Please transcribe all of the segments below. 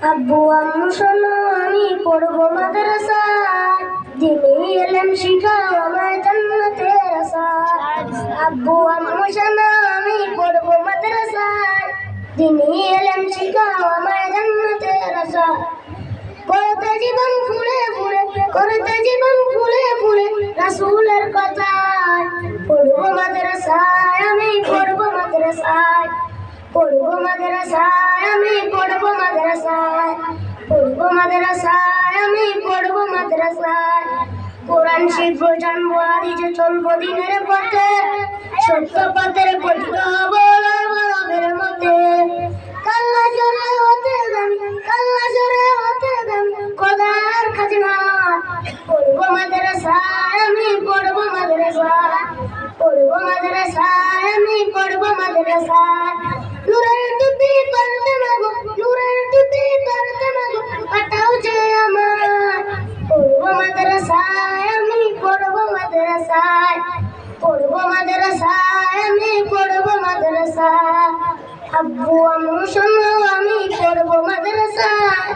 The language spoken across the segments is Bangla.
আব্বু আম্মু শোনো আমি পড়বো মাদ্রাসায়, দিনী ইলম শিখাও আমায় জান্নাতের আশায়। আব্বু আম্মু শোনো আমি পড়বো মাদ্রাসায়, দিনী ইলম শিখাও আমায় জান্নাতের আশায়। করতে জীবন ফুলে ফুলে, করতে জীবন ফুলে ফুলে রাসূলের কথায়। পড়বো মাদ্রাসায় আমি পড়বো মাদ্রাসায়, পড়বো মাদ্রাসায় আমি পড়বো মাদ্রাসায়, পড়বো মাদ্রাসায় আমি পড়বো মাদ্রাসায়। কোরআন শিখবো জানবো হাদিস চলবো দ্বীনের পথে, সত্য পথের পথিক হবো রবের মতে। কাল্লা জোরে হতে দামি, কাল্লা জোরে হতে দামি খোদার খাজনা। পড়বো মাদ্রাসায় আমি পড়বো মাদ্রাসায়, পড়বো মাদ্রাসায় আমি পড়বো মাদ্রাসায়। নূরের টুপি পরতে মাগো, নূরের টুপি পরতে মাগো পাঠাও যে আমায়। পড়বো মাদ্রাসায় আমি পড়বো মাদ্রাসায়, পড়বো মাদ্রাসায় আমি পড়বো মাদ্রাসায়। আব্বু আম্মু শোনো আমি পড়বো মাদ্রাসায়,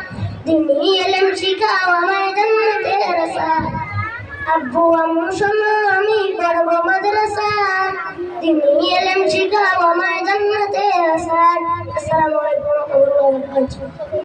দিনী ইলম শিখাও আমায় জান্নাতের আশায়। আব্বু আম্মু শোনো আমি পড়বো মাদ্রাসায়, দিনী ইলম শিখাও আমায় জান্নাতের আশায়। আসসালামু আলাইকুম ওয়া রাহমাতুল্লাহি ওয়া বারাকাতুহু।